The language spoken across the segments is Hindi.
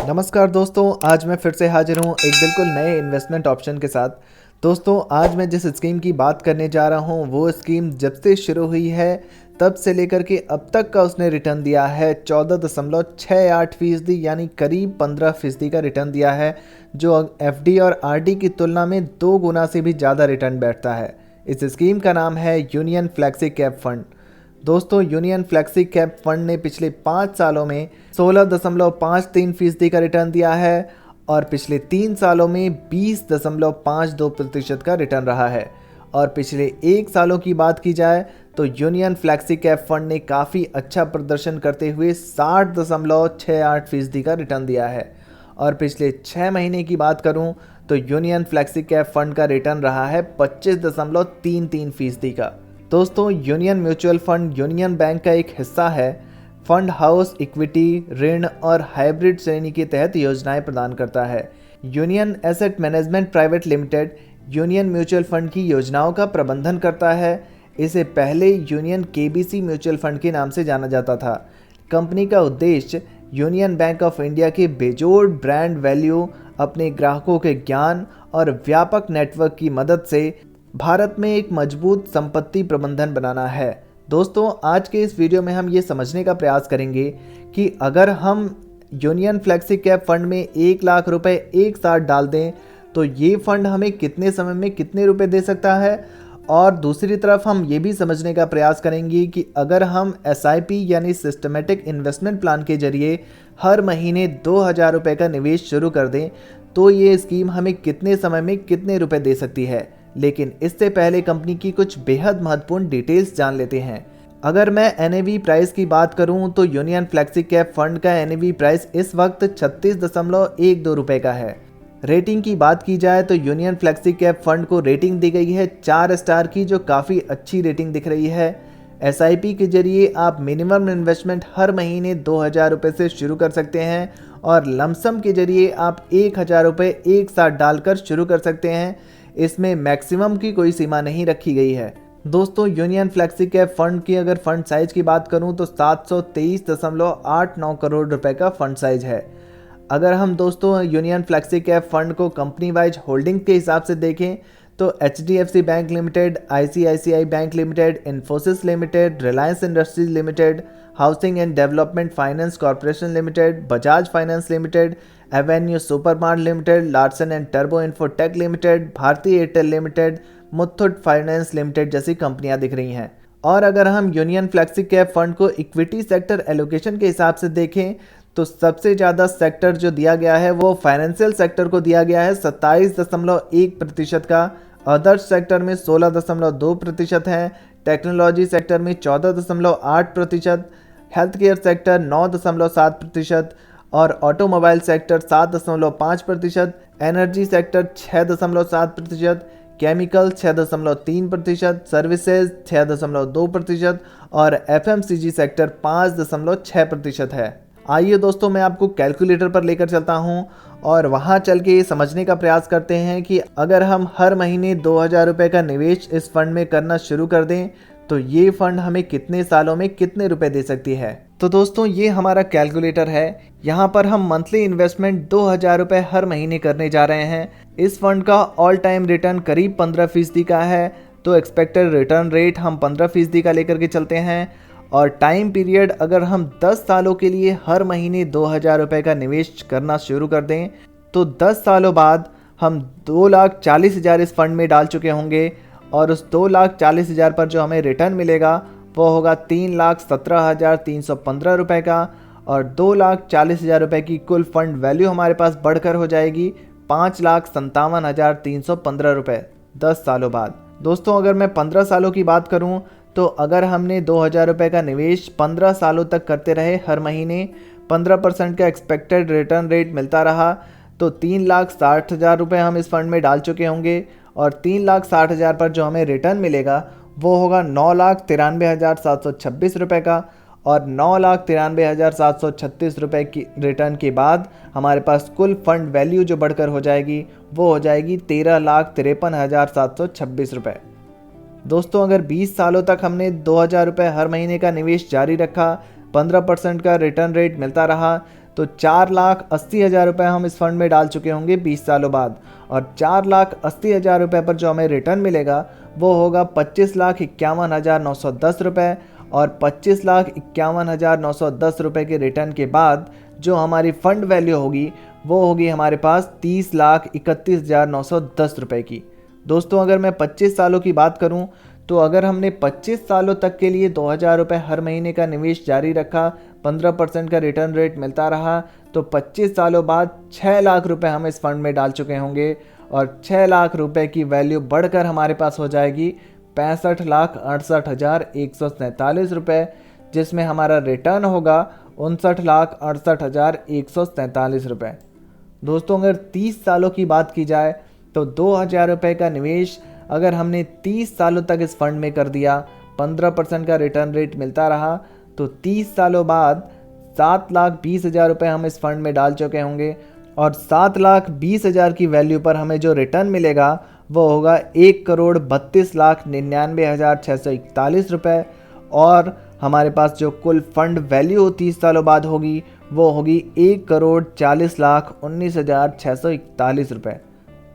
नमस्कार दोस्तों, आज मैं फिर से हाजिर हूँ एक बिल्कुल नए इन्वेस्टमेंट ऑप्शन के साथ। दोस्तों, आज मैं जिस स्कीम की बात करने जा रहा हूँ वो स्कीम जब से शुरू हुई है तब से लेकर के अब तक का उसने रिटर्न दिया है 14.68%, यानी करीब 15% का रिटर्न दिया है, जो एफडी और आरडी की तुलना में 2 गुना से भी ज़्यादा रिटर्न बैठता है। इस स्कीम का नाम है यूनियन फ्लेक्सी कैप फंड। दोस्तों, यूनियन फ्लेक्सी कैप फंड ने पिछले 5 सालों में 16.53% का रिटर्न दिया है और पिछले 3 सालों में 20.52% का रिटर्न रहा है। और पिछले 1 सालों की बात की जाए तो यूनियन फ्लेक्सी कैप फंड ने काफ़ी अच्छा प्रदर्शन करते हुए 60.68% का रिटर्न दिया है। और पिछले 6 महीने की बात करूं तो यूनियन फ्लेक्सी कैप फंड का रिटर्न रहा है 25.33% का। दोस्तों, union mutual fund union bank का एक हिस्सा है। फंड हाउस इक्विटी, ऋण और हाइब्रिड श्रेणी के तहत योजनाएं प्रदान करता है। Union asset management private limited union mutual fund की योजनाओं का प्रबंधन करता है। इसे पहले यूनियन केबीसी म्यूचुअल फंड के नाम से जाना जाता था। कंपनी का उद्देश्य यूनियन बैंक ऑफ इंडिया के बेजोड़ ब्रांड वैल्यू, अपने ग्राहकों के ज्ञान और व्यापक नेटवर्क की मदद से भारत में एक मजबूत संपत्ति प्रबंधन बनाना है। दोस्तों, आज के इस वीडियो में हम ये समझने का प्रयास करेंगे कि अगर हम यूनियन फ्लेक्सी कैप फंड में 1 लाख रुपए एक साथ डाल दें तो ये फंड हमें कितने समय में कितने रुपए दे सकता है। और दूसरी तरफ हम ये भी समझने का प्रयास करेंगे कि अगर हम एसआईपी यानी सिस्टमेटिक इन्वेस्टमेंट प्लान के जरिए हर महीने 2000 रुपये का निवेश शुरू कर दें तो ये स्कीम हमें कितने समय में कितने रुपए दे सकती है। लेकिन इससे पहले कंपनी की कुछ बेहद महत्वपूर्ण डिटेल्स जान लेते हैं। अगर मैं एनएवी प्राइस की बात करूं तो यूनियन फ्लेक्सी कैप फंड का एनएवी प्राइस इस वक्त 36.12 रुपए का है। रेटिंग की बात की जाए तो यूनियन फ्लेक्सी कैप फंड को रेटिंग दी गई है 4 स्टार की, जो काफ़ी अच्छी रेटिंग दिख रही है। एसआईपी के जरिए आप मिनिमम इन्वेस्टमेंट हर महीने 2000 रुपये से शुरू कर सकते हैं और लमसम के जरिए आप 1000 रुपये एक साथ डालकर शुरू कर सकते हैं। इसमें मैक्सिमम की कोई सीमा नहीं रखी गई है। दोस्तों, यूनियन फ्लेक्सी कैप फंड की अगर फंड साइज की बात करूं तो 723.89 करोड़ रुपए का फंड साइज है। अगर हम दोस्तों यूनियन फ्लेक्सी कैप फंड को कंपनी वाइज होल्डिंग के हिसाब से देखें तो HDFC bank limited, ICICI bank limited, Infosys limited, Reliance Industries limited, housing and development finance corporation limited, Bajaj finance limited, avenue supermart limited, Larsen and टर्बो Infotech limited, Bharti Airtel limited, Muthoot finance limited जैसी कंपनियां दिख रही हैं। और अगर हम यूनियन फ्लेक्सी कैप फंड को इक्विटी सेक्टर एलोकेशन के हिसाब से देखें तो सबसे ज़्यादा सेक्टर जो दिया गया है वो फाइनेंशियल सेक्टर को दिया गया है 27.1% का, अदर्स सेक्टर में 16.2% है, टेक्नोलॉजी सेक्टर में 14.8%, हेल्थ केयर सेक्टर 9.7% और automobile sector 7.5%, energy sector 6.7%, chemical 6.3%, services 6.2% और एफएमसीजी सेक्टर 5.6% है। आइए दोस्तों, मैं आपको कैलकुलेटर पर लेकर चलता हूं और वहां चल के ये समझने का प्रयास करते हैं कि अगर हम हर महीने 2000 रुपये का निवेश इस फंड में करना शुरू कर दें तो ये फंड हमें कितने सालों में कितने रुपए दे सकती है। तो दोस्तों, ये हमारा कैलकुलेटर है। यहाँ पर हम मंथली इन्वेस्टमेंट 2000 रुपये हर महीने करने जा रहे हैं। इस फंड का ऑल टाइम रिटर्न करीब 15% का है, तो एक्सपेक्टेड रिटर्न रेट हम 15% का लेकर के चलते हैं। और टाइम पीरियड अगर हम 10 सालों के लिए हर महीने 2000 रुपये का निवेश करना शुरू कर दें तो 10 सालों बाद हम 2,40,000 इस फंड में डाल चुके होंगे और उस 2,40,000 पर जो हमें रिटर्न मिलेगा वो होगा 3,17,315 रुपये का। और 2,40,000 रुपये की कुल फंड वैल्यू हमारे पास बढ़कर हो जाएगी 5,57,315 रुपये 10 सालों बाद। दोस्तों, अगर मैं 15 सालों की बात करूं तो अगर हमने 2000 रुपये का निवेश 15 सालों तक करते रहे, हर महीने 15% का एक्सपेक्टेड रिटर्न रेट मिलता रहा तो 3,60,000 रुपये हम इस फंड में डाल चुके होंगे और 3,60,000 पर जो हमें रिटर्न मिलेगा वो होगा 9,93,726 रुपये का। और 9,93,736 रुपये की रिटर्न के बाद हमारे पास कुल फंड वैल्यू जो बढ़कर हो जाएगी वो हो जाएगी 13,53,726 रुपये। दोस्तों, अगर 20 सालों तक हमने 2000 रुपये हर महीने का निवेश जारी रखा, 15% का रिटर्न रेट मिलता रहा तो 4,80,000 रुपये हम इस फंड में डाल चुके होंगे 20 सालों बाद, और 4,80,000 रुपये पर जो हमें रिटर्न मिलेगा वो होगा 25,51,910 रुपये। और 25,51,910 रुपये के रिटर्न के बाद जो हमारी फ़ंड वैल्यू होगी वो होगी हमारे पास 30,31,910 रुपये की। दोस्तों अगर मैं 25 सालों की बात करूं तो अगर हमने 25 सालों तक के लिए 2,000 रुपये हर महीने का निवेश जारी रखा, 15% का रिटर्न रेट मिलता रहा, तो 25 सालों बाद 6 लाख रुपये हम इस फंड में डाल चुके होंगे और 6 लाख रुपये की वैल्यू बढ़कर हमारे पास हो जाएगी 65,68,147 रुपये, जिसमें हमारा रिटर्न होगा 59,68,147 रुपये। दोस्तों अगर 30 सालों की बात की जाए तो 2,000 रुपये का निवेश अगर हमने 30 सालों तक इस फंड में कर दिया, 15% का रिटर्न रेट मिलता रहा, तो 30 सालों बाद 7,20,000 रुपये हम इस फंड में डाल चुके होंगे और 7,20,000 की वैल्यू पर हमें जो रिटर्न मिलेगा वो होगा 1,32,99,641 रुपये। और हमारे पास जो कुल फंड वैल्यू 30 सालों बाद होगी वो होगी 1,40,19,641 रुपये।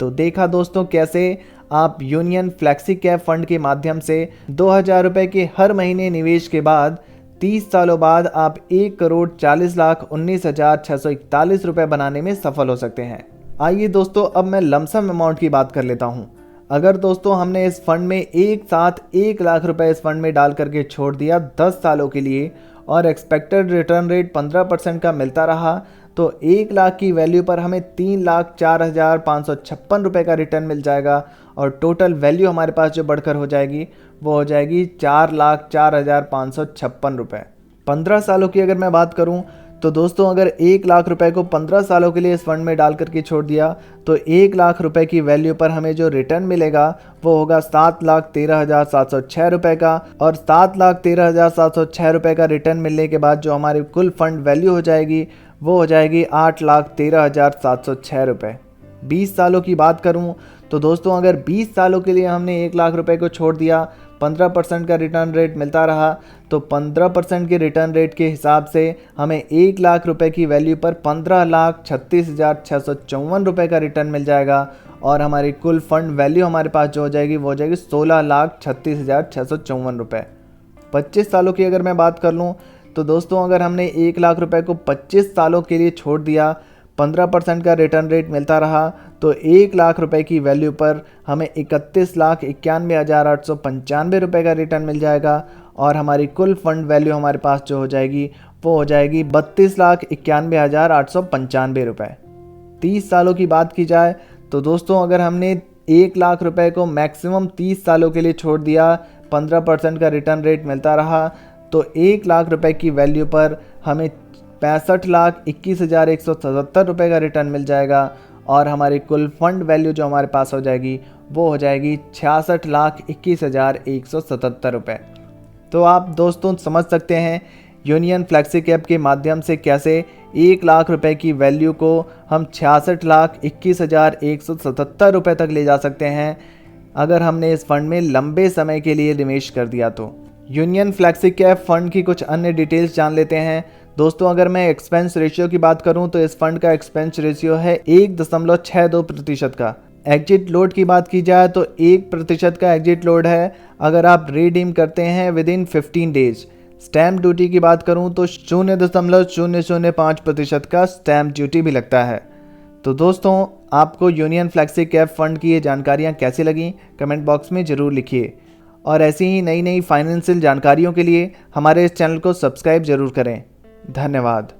तो देखा दोस्तों कैसे आप यूनियन फ्लेक्सी कैप फंड के माध्यम से 2,000 रुपये के हर महीने निवेश के बाद 30 सालों बाद आप 1,40,19,641 रुपये बनाने में सफल हो सकते हैं। आइए दोस्तों अब मैं लमसम अमाउंट की बात कर लेता हूँ। अगर दोस्तों हमने इस फंड में एक साथ 1 लाख रुपए इस फंड में डाल करके छोड़ दिया 10 सालों के लिए और एक्सपेक्टेड रिटर्न रेट 15% का मिलता रहा, तो 1 लाख की वैल्यू पर हमें 3,04,556 रुपये का रिटर्न मिल जाएगा और टोटल वैल्यू हमारे पास जो बढ़कर हो जाएगी वो हो जाएगी 4,04,556 रुपये। 15 सालों की अगर मैं बात करूं तो दोस्तों अगर 1 लाख रुपए को 15 सालों के लिए इस फंड में डाल करके छोड़ दिया तो 1 लाख रुपए की वैल्यू पर हमें जो रिटर्न मिलेगा वो होगा 7,13,706 रुपये का। और 7,13,706 रुपये का रिटर्न मिलने के बाद जो हमारी कुल फंड वैल्यू हो जाएगी वो हो जाएगी 8,13,706 रुपये। 20 सालों की बात करूं तो दोस्तों अगर 20 सालों के लिए हमने 1 लाख रुपए को छोड़ दिया, 15% का रिटर्न रेट मिलता रहा, तो 15% के रिटर्न रेट के हिसाब से हमें 1 लाख रुपए की वैल्यू पर 15,36,654 रुपये का रिटर्न मिल जाएगा और हमारी कुल फंड वैल्यू हमारे पास जो हो जाएगी वो हो जाएगी 16,36,654 रुपये। 25 सालों की अगर मैं बात कर लूँ तो दोस्तों अगर हमने 1 लाख रुपए को 25 सालों के लिए छोड़ दिया, 15% का रिटर्न रेट मिलता रहा, तो 1 लाख रुपए की वैल्यू पर हमें 31,91,895 रुपये का रिटर्न मिल जाएगा और हमारी कुल फंड वैल्यू हमारे पास जो हो जाएगी वो हो जाएगी 32,91,895 रुपये। 30 सालों की बात की जाए तो दोस्तों अगर हमने 1 लाख रुपए को मैक्सिमम 30 सालों के लिए छोड़ दिया, 15% का रिटर्न रेट मिलता रहा, तो 1 लाख रुपए की वैल्यू पर हमें 65,21,177 रुपये का रिटर्न मिल जाएगा और हमारी कुल फंड वैल्यू जो हमारे पास हो जाएगी वो हो जाएगी 66,21,177 रुपये। तो आप दोस्तों समझ सकते हैं यूनियन फ्लेक्सी कैप के माध्यम से कैसे 1 लाख रुपए की वैल्यू को हम 66,21,177 रुपये तक ले जा सकते हैं अगर हमने इस फंड में लंबे समय के लिए निवेश कर दिया। तो यूनियन फ्लेक्सी कैप फंड की कुछ अन्य डिटेल्स जान लेते हैं। दोस्तों अगर मैं एक्सपेंस रेशियो की बात करूं तो इस फंड का एक्सपेंस रेशियो है 1.62% का। एग्जिट लोड की बात की जाए तो 1% का एग्जिट लोड है अगर आप रिडीम करते हैं with in 15 days. Stamp duty की बात करूं तो 0.005% का स्टैम्प ड्यूटी भी लगता है। तो दोस्तों आपको यूनियन फ्लेक्सी कैप फंड की ये जानकारियाँ कैसी लगी कमेंट बॉक्स में ज़रूर लिखिए और ऐसी ही नई नई फाइनेंशियल जानकारियों के लिए हमारे इस चैनल को सब्सक्राइब ज़रूर करें। धन्यवाद।